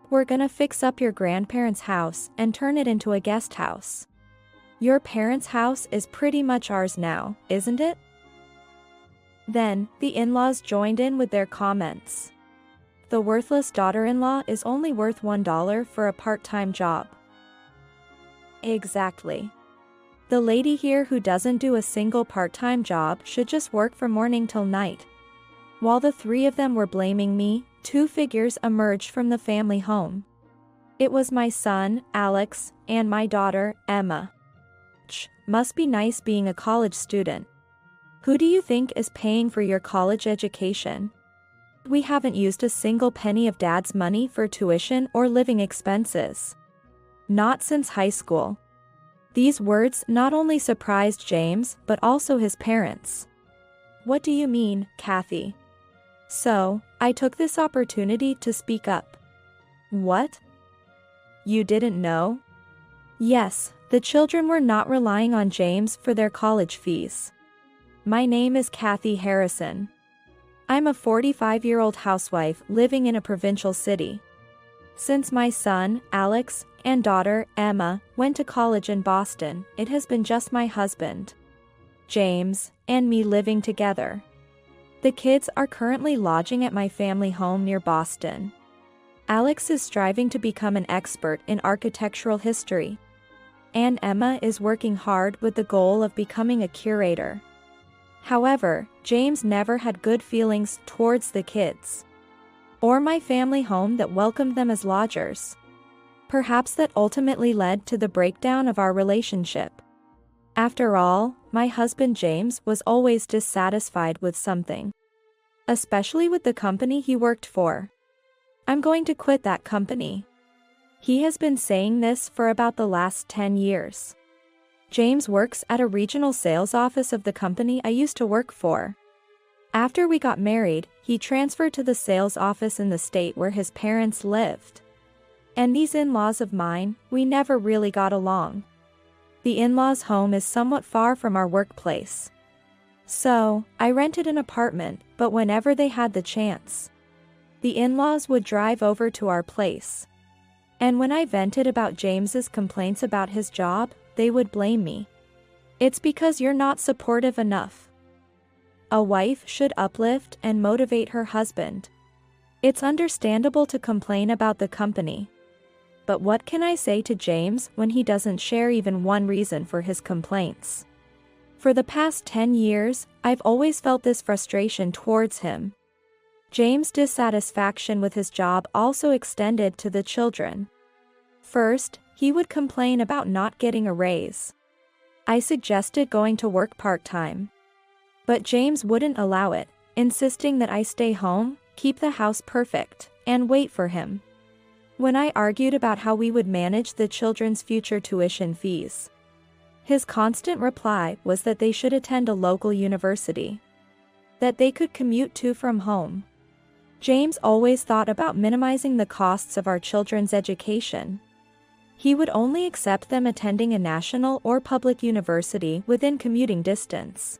We're gonna fix up your grandparents' house and turn it into a guest house. Your parents' house is pretty much ours now, isn't it? Then, the in-laws joined in with their comments. The worthless daughter-in-law is only worth $1 for a part-time job. Exactly. The lady here who doesn't do a single part-time job should just work from morning till night. While the three of them were blaming me, two figures emerged from the family home. It was my son, Alex, and my daughter, Emma. Must be nice being a college student. Who do you think is paying for your college education? We haven't used a single penny of Dad's money for tuition or living expenses. Not since high school. These words not only surprised James, but also his parents. What do you mean, Kathy? So, I took this opportunity to speak up. What? You didn't know? Yes, the children were not relying on James for their college fees. My name is Kathy Harrison. I'm a 45-year-old housewife living in a provincial city. Since my son, Alex, and daughter, Emma, went to college in Boston, it has been just my husband, James, and me living together. The kids are currently lodging at my family home near Boston. Alex is striving to become an expert in architectural history. And Emma is working hard with the goal of becoming a curator. However, James never had good feelings towards the kids, or my family home that welcomed them as lodgers. Perhaps that ultimately led to the breakdown of our relationship. After all, my husband James was always dissatisfied with something, especially with the company he worked for. I'm going to quit that company. He has been saying this for about the last 10 years. James works at a regional sales office of the company I used to work for. After we got married, he transferred to the sales office in the state where his parents lived. And these in-laws of mine, we never really got along. The in-laws' home is somewhat far from our workplace. So, I rented an apartment, but whenever they had the chance, the in-laws would drive over to our place. And when I vented about James's complaints about his job, they would blame me. It's because you're not supportive enough. A wife should uplift and motivate her husband. It's understandable to complain about the company. But what can I say to James when he doesn't share even one reason for his complaints? For the past 10 years, I've always felt this frustration towards him. James' dissatisfaction with his job also extended to the children. First, he would complain about not getting a raise. I suggested going to work part-time. But James wouldn't allow it, insisting that I stay home, keep the house perfect, and wait for him. When I argued about how we would manage the children's future tuition fees, his constant reply was that they should attend a local university that they could commute to from home. James always thought about minimizing the costs of our children's education. He would only accept them attending a national or public university within commuting distance.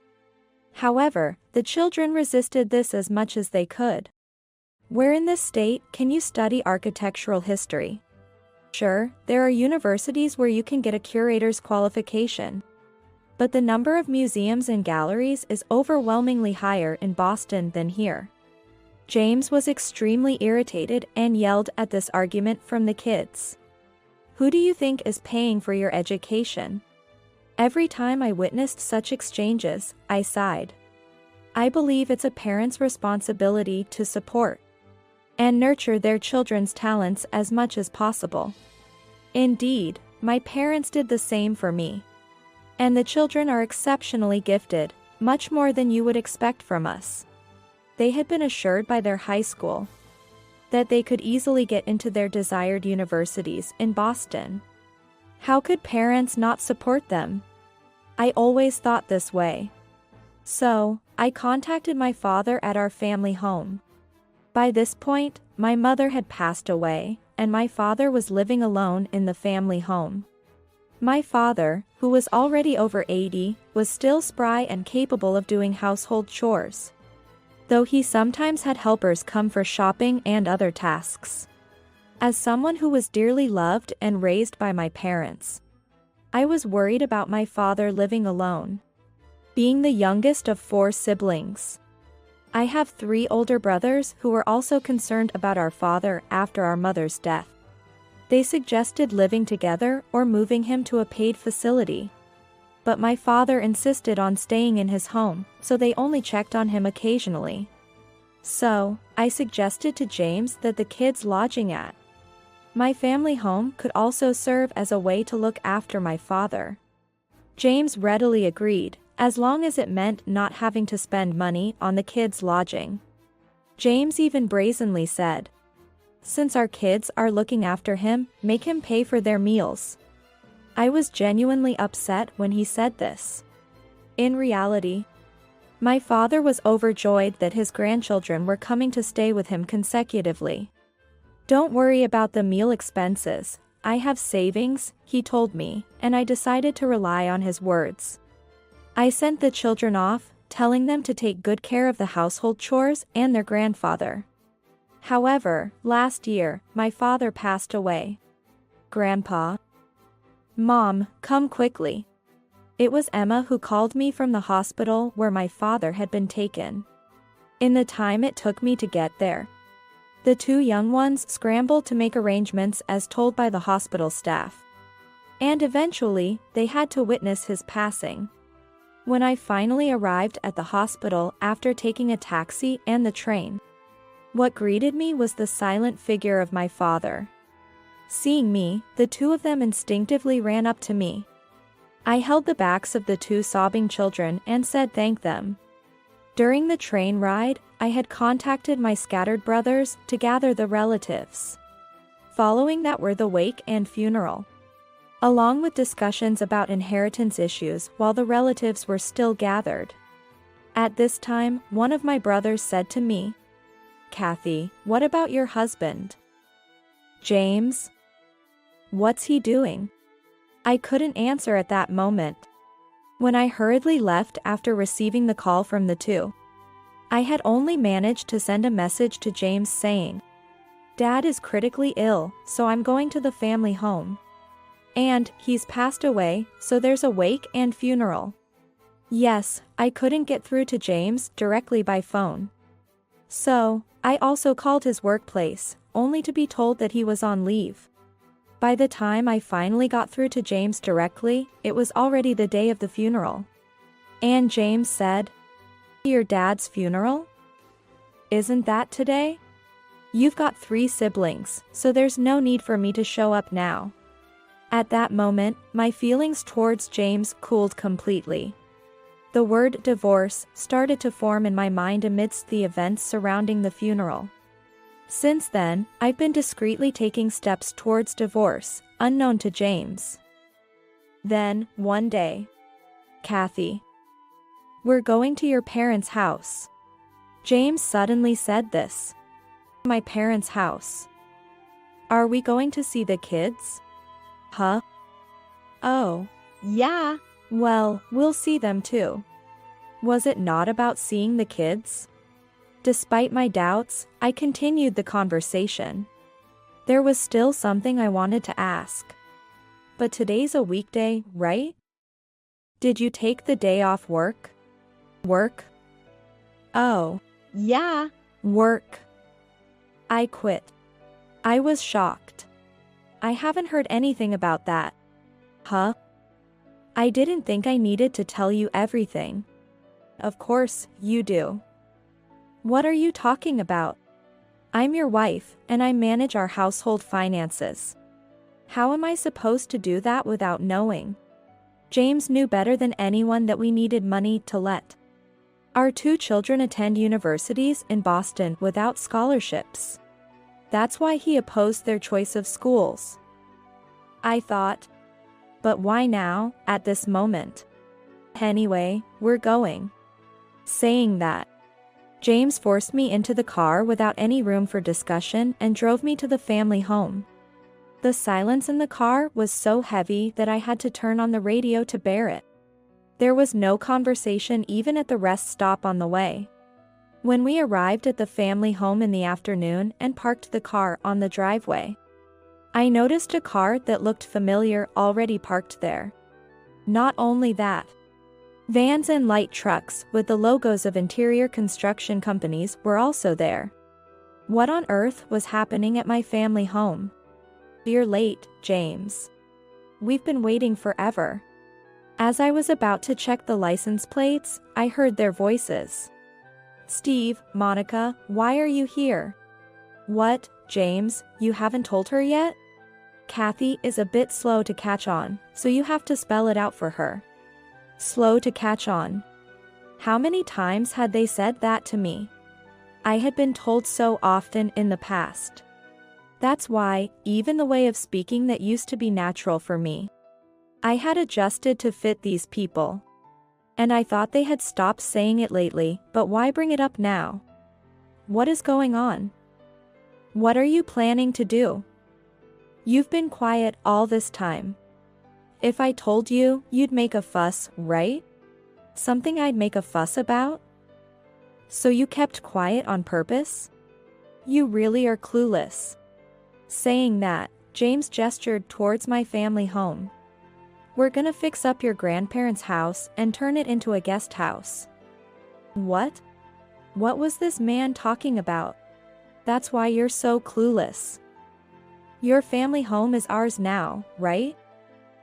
However, the children resisted this as much as they could. Where in this state can you study architectural history? Sure, there are universities where you can get a curator's qualification. But the number of museums and galleries is overwhelmingly higher in Boston than here. James was extremely irritated and yelled at this argument from the kids. Who do you think is paying for your education? Every time I witnessed such exchanges, I sighed. I believe it's a parent's responsibility to support and nurture their children's talents as much as possible. Indeed, my parents did the same for me. And the children are exceptionally gifted, much more than you would expect from us. They had been assured by their high school that they could easily get into their desired universities in Boston. How could parents not support them? I always thought this way. So, I contacted my father at our family home. By this point, my mother had passed away, and my father was living alone in the family home. My father, who was already over 80, was still spry and capable of doing household chores, though he sometimes had helpers come for shopping and other tasks. As someone who was dearly loved and raised by my parents, I was worried about my father living alone. Being the youngest of 4 siblings, I have 3 older brothers who were also concerned about our father after our mother's death. They suggested living together or moving him to a paid facility. But my father insisted on staying in his home, so they only checked on him occasionally. So, I suggested to James that the kids lodging at my family home could also serve as a way to look after my father. James readily agreed, as long as it meant not having to spend money on the kids' lodging. James even brazenly said, "Since our kids are looking after him, make him pay for their meals." I was genuinely upset when he said this. In reality, my father was overjoyed that his grandchildren were coming to stay with him consecutively. "Don't worry about the meal expenses, I have savings," he told me, and I decided to rely on his words. I sent the children off, telling them to take good care of the household chores and their grandfather. However, last year, my father passed away. "Grandpa. Mom, come quickly." It was Emma who called me from the hospital where my father had been taken. In the time it took me to get there, the 2 young ones scrambled to make arrangements as told by the hospital staff. And eventually, they had to witness his passing. When I finally arrived at the hospital after taking a taxi and the train, what greeted me was the silent figure of my father. Seeing me, the 2 of them instinctively ran up to me. I held the backs of the 2 sobbing children and said thank them. During the train ride, I had contacted my scattered brothers to gather the relatives. Following that were the wake and funeral, along with discussions about inheritance issues while the relatives were still gathered. At this time, one of my brothers said to me, "Kathy, what about your husband? James? What's he doing?" I couldn't answer at that moment. When I hurriedly left after receiving the call from the 2, I had only managed to send a message to James saying, "Dad is critically ill, so I'm going to the family home. And he's passed away, so there's a wake and funeral." Yes, I couldn't get through to James directly by phone. So, I also called his workplace, only to be told that he was on leave. By the time I finally got through to James directly, it was already the day of the funeral. And James said, "Your dad's funeral? Isn't that today? You've got 3 siblings, so there's no need for me to show up now." At that moment, my feelings towards James cooled completely. The word divorce started to form in my mind amidst the events surrounding the funeral. Since then, I've been discreetly taking steps towards divorce, unknown to James. Then, one day, "Kathy, we're going to your parents' house." James suddenly said this. "My parents' house? Are we going to see the kids?" "Huh? Oh, yeah. Well, we'll see them too." Was it not about seeing the kids? Despite my doubts, I continued the conversation. There was still something I wanted to ask. "But today's a weekday, right? Did you take the day off work?" "Work? Oh, yeah, work. I quit." I was shocked. "I haven't heard anything about that." "Huh? I didn't think I needed to tell you everything." "Of course, you do." "What are you talking about? I'm your wife, and I manage our household finances. How am I supposed to do that without knowing?" James knew better than anyone that we needed money to let our 2 children attend universities in Boston without scholarships. That's why he opposed their choice of schools. I thought, but why now, at this moment? Anyway, we're going. Saying that, James forced me into the car without any room for discussion and drove me to the family home. The silence in the car was so heavy that I had to turn on the radio to bear it. There was no conversation even at the rest stop on the way. When we arrived at the family home in the afternoon and parked the car on the driveway, I noticed a car that looked familiar already parked there. Not only that, vans and light trucks with the logos of interior construction companies were also there. What on earth was happening at my family home? You're late, James. We've been waiting forever. As I was about to check the license plates, I heard their voices. Steve, Monica, why are you here? What, James, you haven't told her yet? Kathy is a bit slow to catch on, so you have to spell it out for her. Slow to catch on. How many times had they said that to me? I had been told so often in the past. That's why, even the way of speaking that used to be natural for me, I had adjusted to fit these people. And I thought they had stopped saying it lately, but why bring it up now? What is going on? What are you planning to do? You've been quiet all this time. If I told you, you'd make a fuss, right? Something I'd make a fuss about? So you kept quiet on purpose? You really are clueless. Saying that, James gestured towards my family home. We're gonna fix up your grandparents' house and turn it into a guest house. What? What was this man talking about? That's why you're so clueless. Your family home is ours now, right?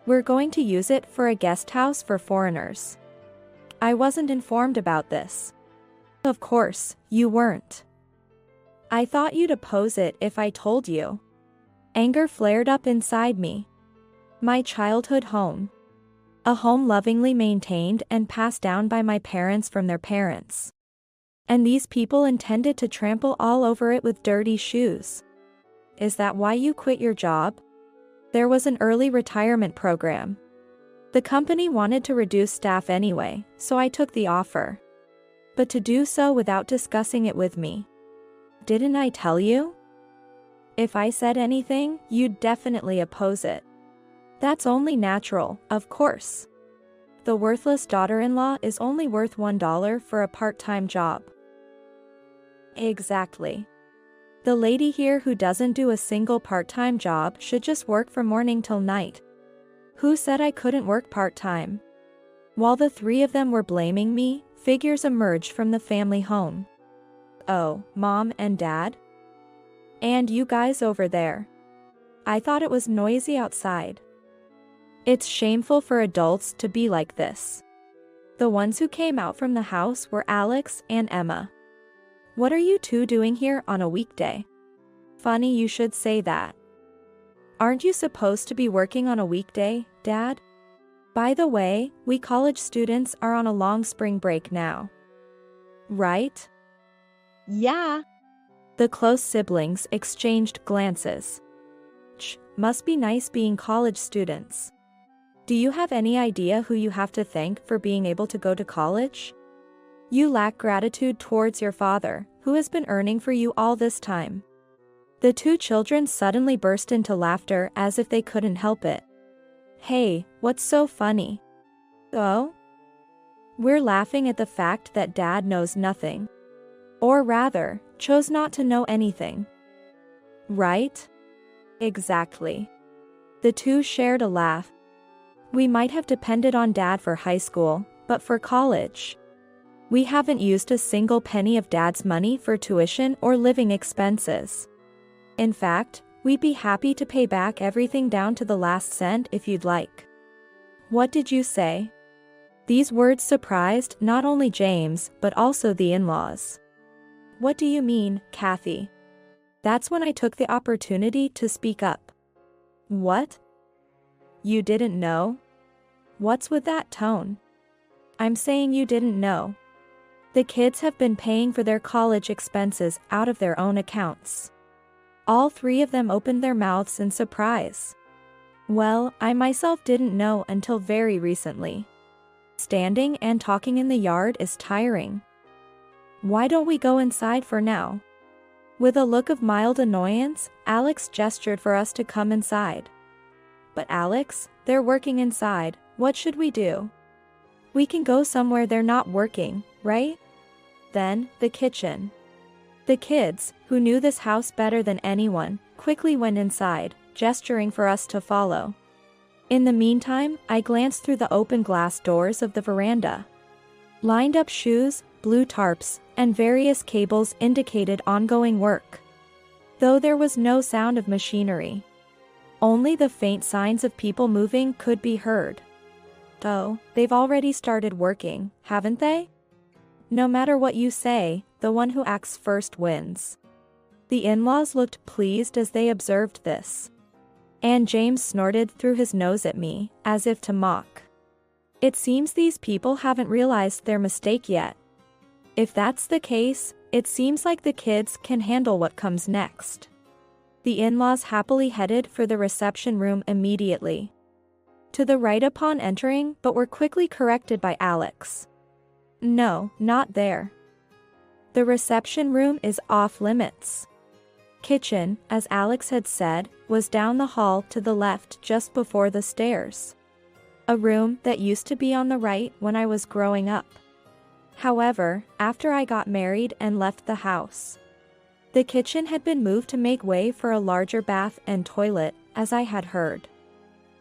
We're going to use it for a guest house for foreigners. I wasn't informed about this. Of course, you weren't. I thought you'd oppose it if I told you. Anger flared up inside me. My childhood home. A home lovingly maintained and passed down by my parents from their parents. And these people intended to trample all over it with dirty shoes. Is that why you quit your job? There was an early retirement program. The company wanted to reduce staff anyway, so I took the offer. But to do so without discussing it with me. Didn't I tell you? If I said anything, you'd definitely oppose it. That's only natural, of course. The worthless daughter-in-law is only worth $1 for a part-time job. Exactly. The lady here who doesn't do a single part-time job should just work from morning till night. Who said I couldn't work part-time? While the three of them were blaming me, figures emerged from the family home. Oh, Mom and Dad? And you guys over there. I thought it was noisy outside. It's shameful for adults to be like this. The ones who came out from the house were Alex and Emma. What are you two doing here on a weekday? Funny you should say that. Aren't you supposed to be working on a weekday, Dad? By the way, we college students are on a long spring break now. Right? Yeah. The close siblings exchanged glances. Must be nice being college students. Do you have any idea who you have to thank for being able to go to college? You lack gratitude towards your father, who has been earning for you all this time. The two children suddenly burst into laughter as if they couldn't help it. Hey, what's so funny? Oh? We're laughing at the fact that Dad knows nothing. Or rather, chose not to know anything. Right? Exactly. The two shared a laugh. We might have depended on Dad for high school, but for college, we haven't used a single penny of Dad's money for tuition or living expenses. In fact, we'd be happy to pay back everything down to the last cent if you'd like. What did you say? These words surprised not only James, but also the in-laws. What do you mean, Kathy? That's when I took the opportunity to speak up. What? You didn't know? What's with that tone? I'm saying you didn't know. The kids have been paying for their college expenses out of their own accounts. All three of them opened their mouths in surprise. Well, I myself didn't know until very recently. Standing and talking in the yard is tiring. Why don't we go inside for now? With a look of mild annoyance, Alex gestured for us to come inside. But Alex, they're working inside, what should we do? We can go somewhere they're not working, right? Then, the kitchen. The kids, who knew this house better than anyone, quickly went inside, gesturing for us to follow. In the meantime, I glanced through the open glass doors of the veranda. Lined up shoes, blue tarps, and various cables indicated ongoing work. Though there was no sound of machinery. Only the faint signs of people moving could be heard. Oh, they've already started working, haven't they? No matter what you say, the one who acts first wins. The in-laws looked pleased as they observed this. And James snorted through his nose at me, as if to mock. It seems these people haven't realized their mistake yet. If that's the case, it seems like the kids can handle what comes next. The in-laws happily headed for the reception room immediately. To the right upon entering, but were quickly corrected by Alex. No, not there. The reception room is off limits. Kitchen, as Alex had said, was down the hall to the left just before the stairs. A room that used to be on the right when I was growing up. However, after I got married and left the house, the kitchen had been moved to make way for a larger bath and toilet, as I had heard.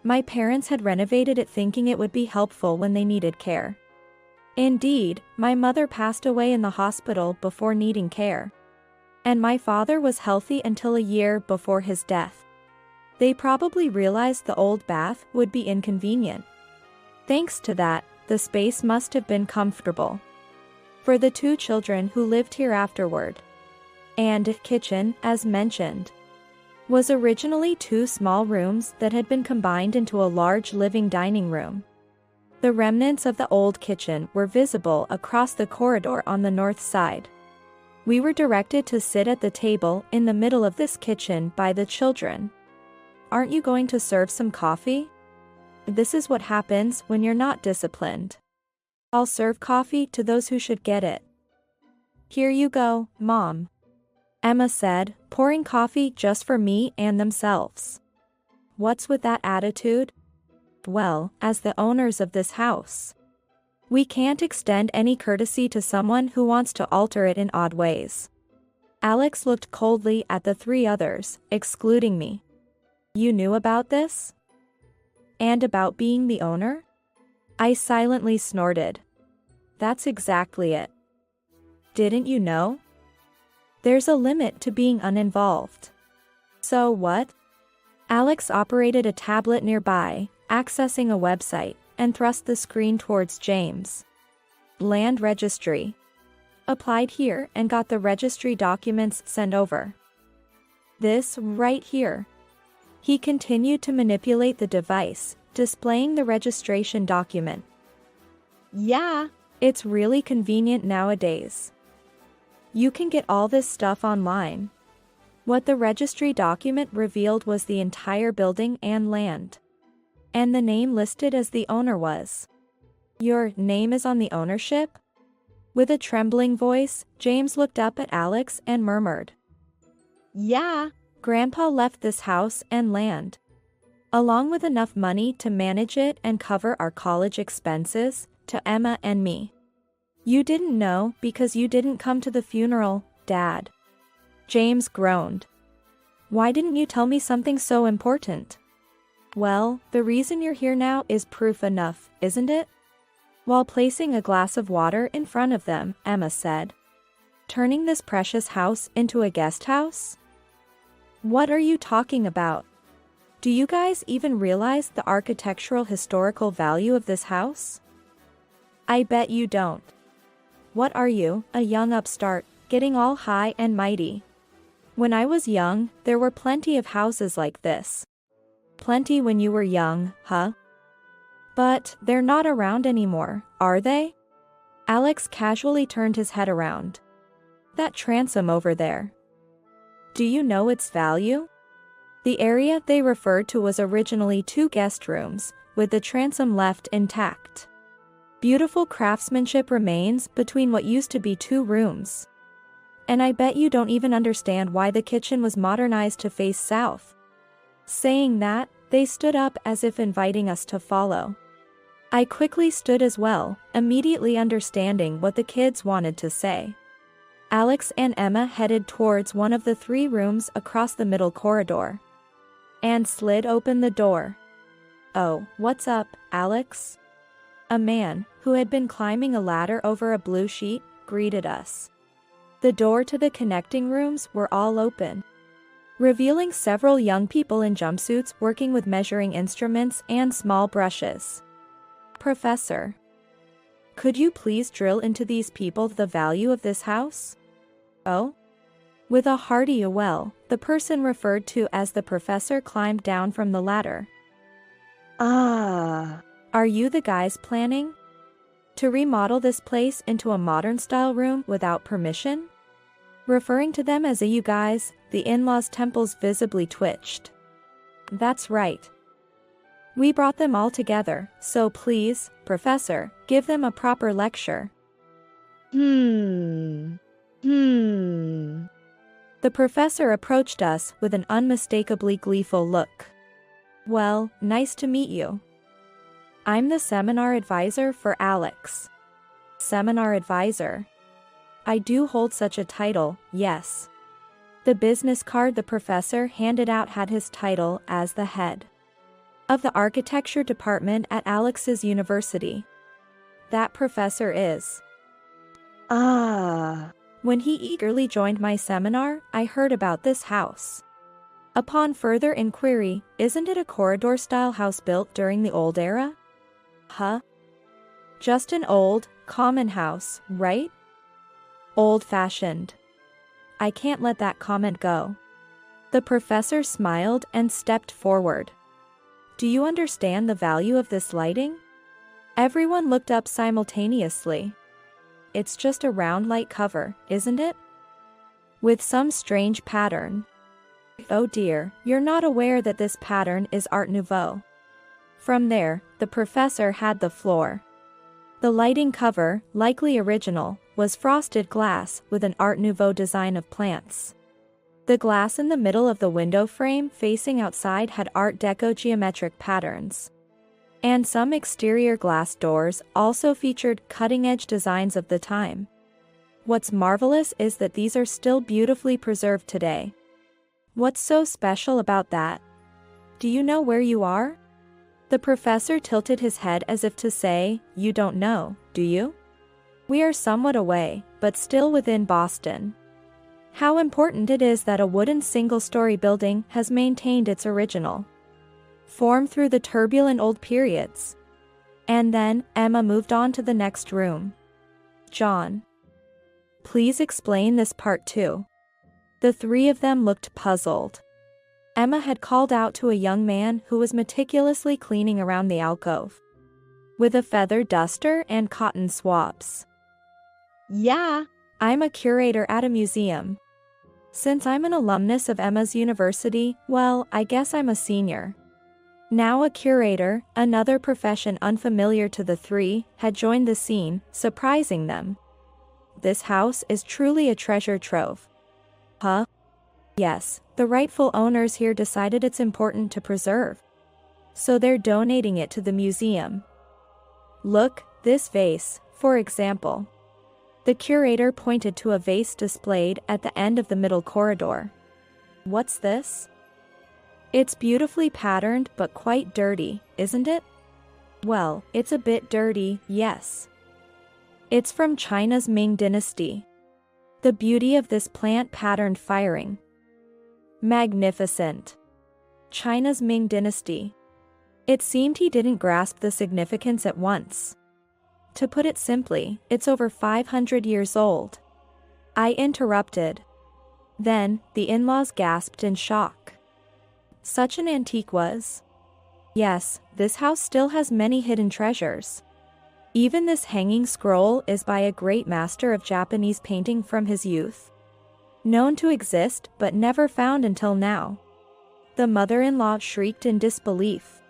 My parents had renovated it thinking it would be helpful when they needed care. Indeed, my mother passed away in the hospital before needing care. And my father was healthy until a year before his death. They probably realized the old bath would be inconvenient. Thanks to that, the space must have been comfortable for the 2 children who lived here afterward. And kitchen, as mentioned, was originally 2 small rooms that had been combined into a large living dining room. The remnants of the old kitchen were visible across the corridor on the north side. We were directed to sit at the table in the middle of this kitchen by the children. Aren't you going to serve some coffee? This is what happens when you're not disciplined. I'll serve coffee to those who should get it. Here you go, Mom. Emma said, pouring coffee just for me and themselves. What's with that attitude? Well, as the owners of this house, we can't extend any courtesy to someone who wants to alter it in odd ways. Alex looked coldly at the 3 others, excluding me. You knew about this? And about being the owner? I silently snorted. That's exactly it. Didn't you know? There's a limit to being uninvolved. So what? Alex operated a tablet nearby, accessing a website, and thrust the screen towards James. Land registry. Applied here and got the registry documents sent over. This right here. He continued to manipulate the device, displaying the registration document. Yeah, it's really convenient nowadays. You can get all this stuff online. What the registry document revealed was the entire building and land. And the name listed as the owner was. Your name is on the ownership? With a trembling voice, James looked up at Alex and murmured. Yeah. Grandpa left this house and land, along with enough money to manage it and cover our college expenses, to Emma and me. You didn't know because you didn't come to the funeral, Dad. James groaned. Why didn't you tell me something so important? Well, the reason you're here now is proof enough, isn't it? While placing a glass of water in front of them, Emma said. Turning this precious house into a guest house? What are you talking about? Do you guys even realize the architectural historical value of this house? I bet you don't. What are you, a young upstart, getting all high and mighty? When I was young, there were plenty of houses like this. Plenty when you were young, huh? But they're not around anymore, are they? Alex casually turned his head around. That transom over there. Do you know its value? The area they referred to was originally 2 guest rooms, with the transom left intact. Beautiful craftsmanship remains between what used to be 2 rooms. And I bet you don't even understand why the kitchen was modernized to face south. Saying that, they stood up as if inviting us to follow. I quickly stood as well, immediately understanding what the kids wanted to say. Alex and Emma headed towards one of the 3 rooms across the middle corridor. and slid open the door. "Oh, what's up, Alex?" A man, who had been climbing a ladder over a blue sheet, greeted us. The door to the connecting rooms were all open, revealing several young people in jumpsuits working with measuring instruments and small brushes. "Professor, could you please drill into these people the value of this house?" "Oh?" With a hearty well, the person referred to as the professor climbed down from the ladder. "Ah. Are you the guys planning to remodel this place into a modern-style room without permission?" Referring to them as a "you guys," the in-laws' temples visibly twitched. "That's right. We brought them all together, so please, Professor, give them a proper lecture." The professor approached us with an unmistakably gleeful look. "Well, nice to meet you. I'm the seminar advisor for Alex." "Seminar advisor? I do hold such a title, yes." The business card the professor handed out had his title as the head of the architecture department at Alex's university. "That professor is." "Ah." When he eagerly joined my seminar, I heard about this house. Upon further inquiry, isn't it a corridor-style house built during the old era? Huh? Just an old, common house, right? Old-fashioned. I can't let that comment go. The professor smiled and stepped forward. "Do you understand the value of this lighting?" Everyone looked up simultaneously. "It's just a round light cover, isn't it? With some strange pattern." "Oh dear, you're not aware that this pattern is Art Nouveau." From there, the professor had the floor. The lighting cover, likely original, was frosted glass with an Art Nouveau design of plants. The glass in the middle of the window frame facing outside had Art Deco geometric patterns. And some exterior glass doors also featured cutting-edge designs of the time. What's marvelous is that these are still beautifully preserved today. What's so special about that? Do you know where you are? The professor tilted his head as if to say, "You don't know, do you?" We are somewhat away, but still within Boston. How important it is that a wooden single-story building has maintained its original form through the turbulent old periods. And then, Emma moved on to the next room. "John, please explain this part too." The three of them looked puzzled. Emma had called out to a young man who was meticulously cleaning around the alcove with a feather duster and cotton swabs. "Yeah, I'm a curator at a museum. Since I'm an alumnus of Emma's university, well, I guess I'm a senior." Now a curator, another profession unfamiliar to the three, had joined the scene, surprising them. "This house is truly a treasure trove." "Huh?" "Yes, the rightful owners here decided it's important to preserve. So they're donating it to the museum. Look, this vase, for example." The curator pointed to a vase displayed at the end of the middle corridor. "What's this?" "It's beautifully patterned but quite dirty, isn't it?" "Well, it's a bit dirty, yes. It's from China's Ming Dynasty. The beauty of this plant-patterned firing. Magnificent. China's Ming Dynasty." It seemed he didn't grasp the significance at once. "To put it simply, it's over 500 years old." I interrupted. Then, the in-laws gasped in shock. Such an antique was. Yes, this house still has many hidden treasures. Even this hanging scroll is by a great master of Japanese painting from his youth. Known to exist but never found until now. The mother-in-law shrieked in disbelief.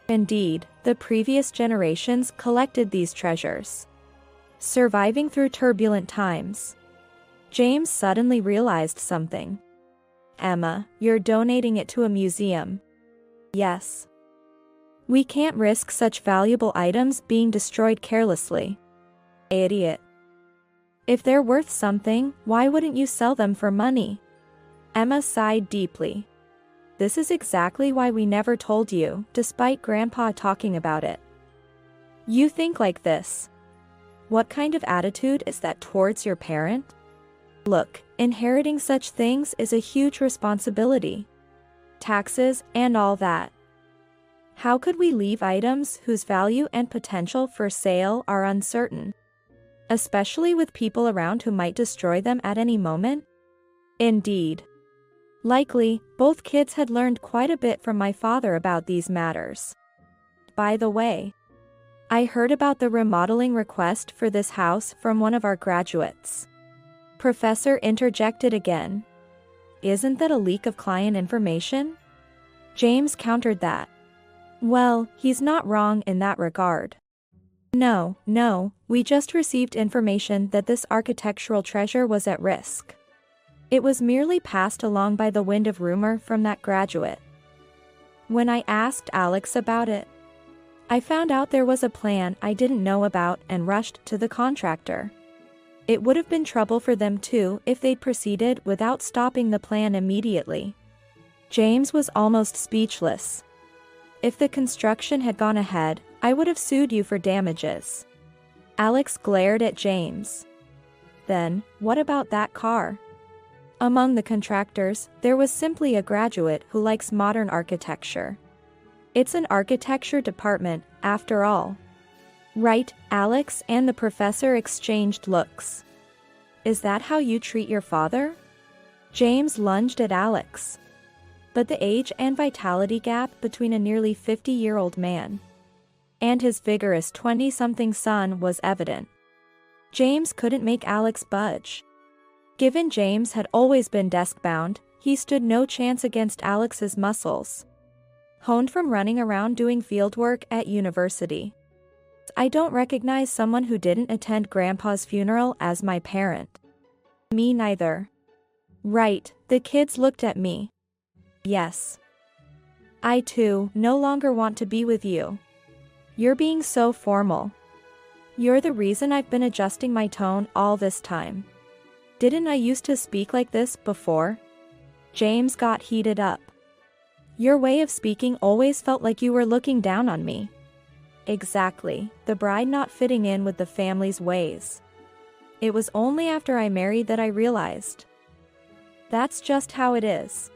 Indeed, the previous generations collected these treasures, surviving through turbulent times. James suddenly realized something. "Emma, you're donating it to a museum." "Yes. We can't risk such valuable items being destroyed carelessly." "Idiot. If they're worth something, why wouldn't you sell them for money?" Emma sighed deeply. This is exactly why we never told you, despite Grandpa talking about it. You think like this. What kind of attitude is that towards your parent? Look, inheriting such things is a huge responsibility. Taxes and all that. How could we leave items whose value and potential for sale are uncertain? Especially with people around who might destroy them at any moment? Indeed. Likely, both kids had learned quite a bit from my father about these matters. By the way, I heard about the remodeling request for this house from one of our graduates. Professor interjected again. Isn't that a leak of client information? James countered that. Well, he's not wrong in that regard. No, we just received information that this architectural treasure was at risk. It was merely passed along by the wind of rumor from that graduate. When I asked Alex about it, I found out there was a plan I didn't know about and rushed to the contractor. It would have been trouble for them too if they'd proceeded without stopping the plan immediately. James was almost speechless. If the construction had gone ahead, I would have sued you for damages. Alex glared at James. Then, what about that car? Among the contractors, there was simply a graduate who likes modern architecture. It's an architecture department, after all. Right, Alex and the professor exchanged looks. Is that how you treat your father? James lunged at Alex. But the age and vitality gap between a nearly 50-year-old man and his vigorous 20-something son was evident. James couldn't make Alex budge. Given James had always been desk-bound, he stood no chance against Alex's muscles, honed from running around doing fieldwork at university. I don't recognize someone who didn't attend Grandpa's funeral as my parent. Me neither. Right, the kids looked at me. Yes. I too no longer want to be with you. You're being so formal. You're the reason I've been adjusting my tone all this time. Didn't I used to speak like this before? James got heated up. Your way of speaking always felt like you were looking down on me. Exactly, the bride not fitting in with the family's ways. It was only after I married that I realized. That's just how it is.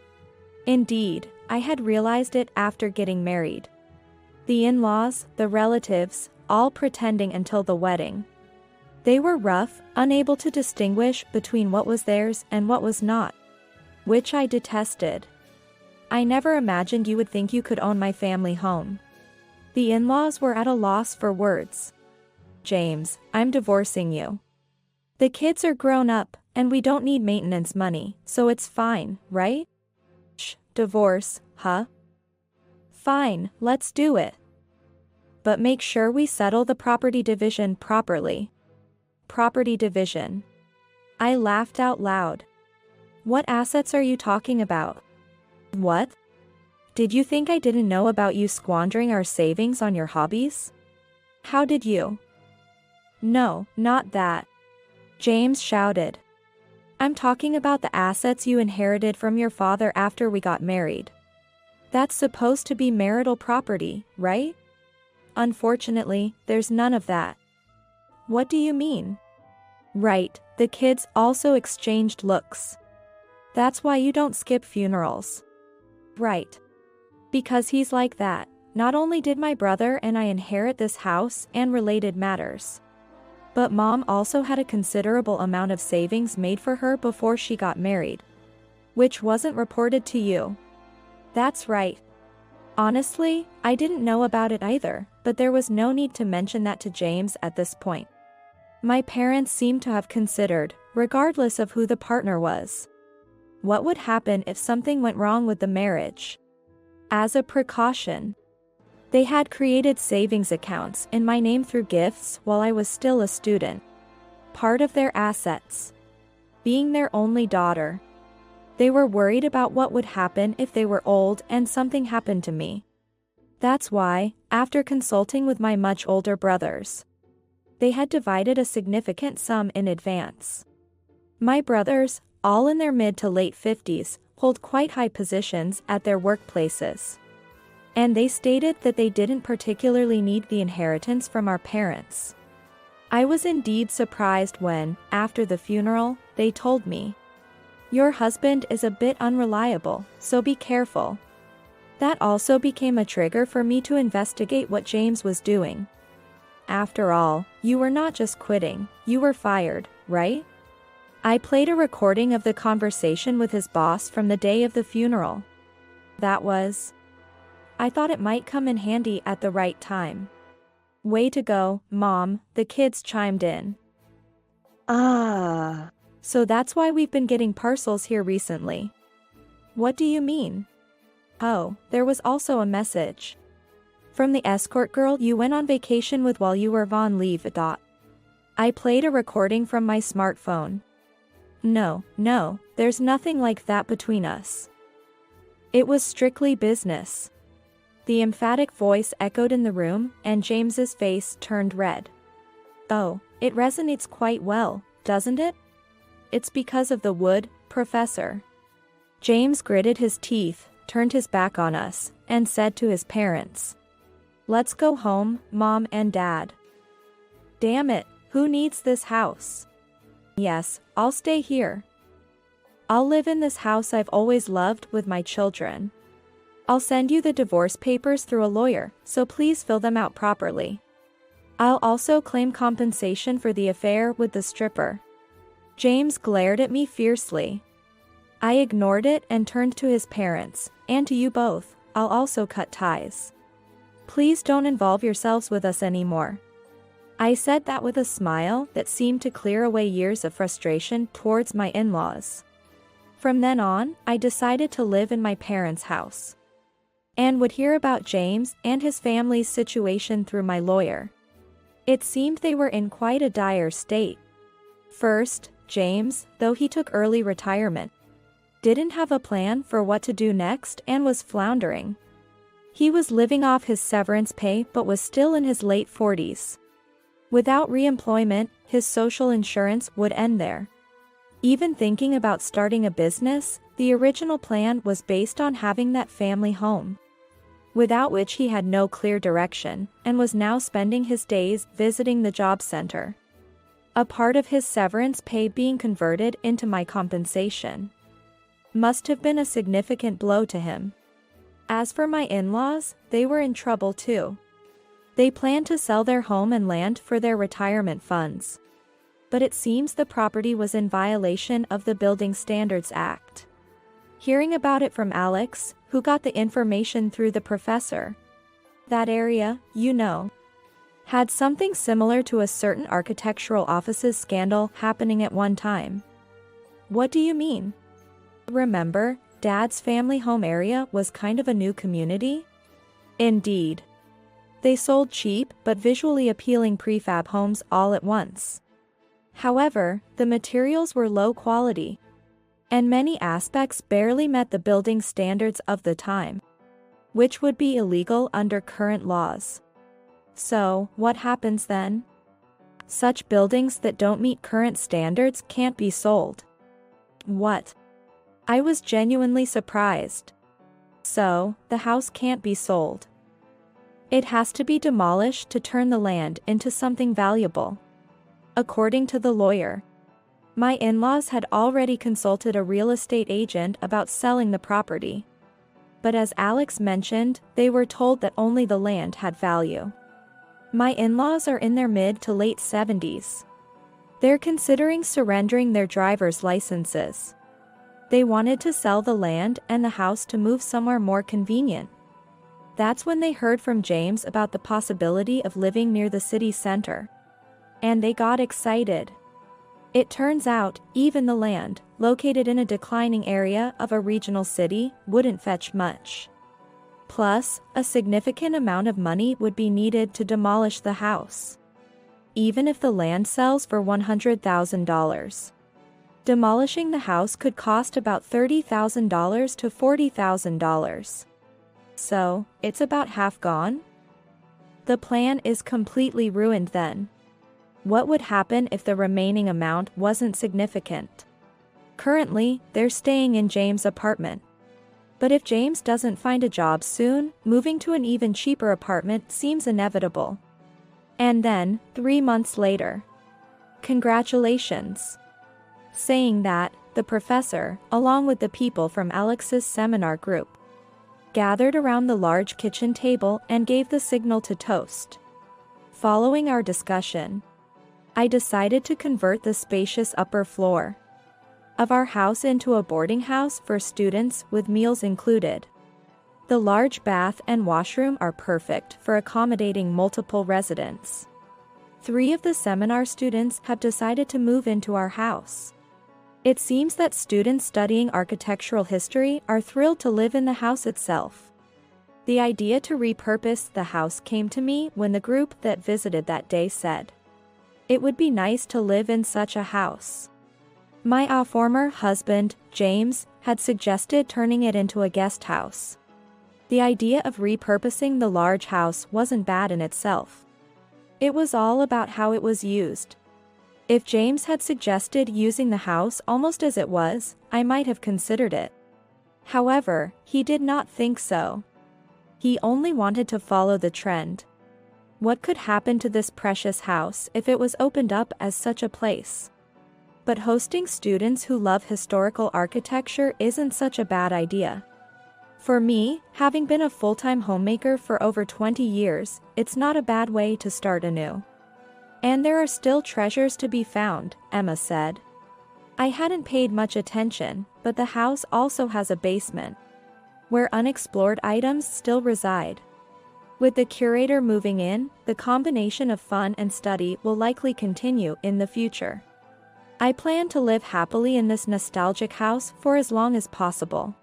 Indeed, I had realized it after getting married. The in-laws, the relatives, all pretending until the wedding. They were rough, unable to distinguish between what was theirs and what was not, which I detested. I never imagined you would think you could own my family home. The in-laws were at a loss for words. James, I'm divorcing you. The kids are grown up, and we don't need maintenance money, so it's fine, right? Shh, divorce, huh? Fine, let's do it. But make sure we settle the property division properly. Property division. I laughed out loud. What assets are you talking about? What? Did you think I didn't know about you squandering our savings on your hobbies? How did you? No, not that. James shouted. I'm talking about the assets you inherited from your father after we got married. That's supposed to be marital property, right? Unfortunately, there's none of that. What do you mean? Right, the kids also exchanged looks. That's why you don't skip funerals. Right. Because he's like that. Not only did my brother and I inherit this house and related matters, but Mom also had a considerable amount of savings made for her before she got married, which wasn't reported to you. That's right. Honestly, I didn't know about it either, but there was no need to mention that to James at this point. My parents seemed to have considered, regardless of who the partner was, what would happen if something went wrong with the marriage. As a precaution, they had created savings accounts in my name through gifts while I was still a student. Part of their assets. Being their only daughter. They were worried about what would happen if they were old and something happened to me. That's why, after consulting with my much older brothers, they had divided a significant sum in advance. My brothers, all in their mid to late 50s, hold quite high positions at their workplaces. And they stated that they didn't particularly need the inheritance from our parents. I was indeed surprised when, after the funeral, they told me, "Your husband is a bit unreliable, so be careful." That also became a trigger for me to investigate what James was doing. After all, you were not just quitting, you were fired, right? I played a recording of the conversation with his boss from the day of the funeral. I thought it might come in handy at the right time. "Way to go, Mom," the kids chimed in. So that's why we've been getting parcels here recently. What do you mean? Oh, there was also a message. From the escort girl you went on vacation with while you were on leave. I played a recording from my smartphone. No, there's nothing like that between us. It was strictly business. The emphatic voice echoed in the room, and James's face turned red. Oh, it resonates quite well, doesn't it? It's because of the wood, Professor. James gritted his teeth, turned his back on us, and said to his parents, "Let's go home, Mom and Dad." Damn it, who needs this house? Yes, I'll stay here. I'll live in this house I've always loved with my children. I'll send you the divorce papers through a lawyer, so please fill them out properly. I'll also claim compensation for the affair with the stripper. James glared at me fiercely. I ignored it and turned to his parents, and to you both, I'll also cut ties. Please don't involve yourselves with us anymore. I said that with a smile that seemed to clear away years of frustration towards my in-laws. From then on, I decided to live in my parents' house. And would hear about James and his family's situation through my lawyer. It seemed they were in quite a dire state. First, James, though he took early retirement, didn't have a plan for what to do next and was floundering. He was living off his severance pay but was still in his late 40s. Without re-employment, his social insurance would end there. Even thinking about starting a business, the original plan was based on having that family home, without which he had no clear direction, and was now spending his days visiting the job center. A part of his severance pay being converted into my compensation must have been a significant blow to him. As for my in-laws, they were in trouble too. They planned to sell their home and land for their retirement funds. But it seems the property was in violation of the Building Standards Act. Hearing about it from Alex, who got the information through the professor. That area, had something similar to a certain architectural offices scandal happening at one time. What do you mean? Remember, Dad's family home area was kind of a new community? Indeed. They sold cheap but visually appealing prefab homes all at once. However, the materials were low quality, and many aspects barely met the building standards of the time, which would be illegal under current laws. So, what happens then? Such buildings that don't meet current standards can't be sold. What? I was genuinely surprised. So, the house can't be sold. It has to be demolished to turn the land into something valuable. According to the lawyer, my in-laws had already consulted a real estate agent about selling the property. But as Alex mentioned, they were told that only the land had value. My in-laws are in their mid to late 70s. They're considering surrendering their driver's licenses. They wanted to sell the land and the house to move somewhere more convenient. That's when they heard from James about the possibility of living near the city center. And they got excited. It turns out, even the land, located in a declining area of a regional city, wouldn't fetch much. Plus, a significant amount of money would be needed to demolish the house. Even if the land sells for $100,000. Demolishing the house could cost about $30,000 to $40,000. So, it's about half gone? The plan is completely ruined then. What would happen if the remaining amount wasn't significant? Currently, they're staying in James' apartment. But if James doesn't find a job soon, moving to an even cheaper apartment seems inevitable. And then, 3 months later. Congratulations. Saying that, the professor, along with the people from Alex's seminar group, gathered around the large kitchen table and gave the signal to toast. Following our discussion, I decided to convert the spacious upper floor of our house into a boarding house for students with meals included. The large bath and washroom are perfect for accommodating multiple residents. 3 of the seminar students have decided to move into our house. It seems that students studying architectural history are thrilled to live in the house itself. The idea to repurpose the house came to me when the group that visited that day said, "It would be nice to live in such a house." My former husband, James, had suggested turning it into a guest house. The idea of repurposing the large house wasn't bad in itself. It was all about how it was used. If James had suggested using the house almost as it was, I might have considered it. However, he did not think so. He only wanted to follow the trend. What could happen to this precious house if it was opened up as such a place? But hosting students who love historical architecture isn't such a bad idea. For me, having been a full-time homemaker for over 20 years, it's not a bad way to start anew. And there are still treasures to be found, Emma said. I hadn't paid much attention, but the house also has a basement, where unexplored items still reside. With the curator moving in, the combination of fun and study will likely continue in the future. I plan to live happily in this nostalgic house for as long as possible.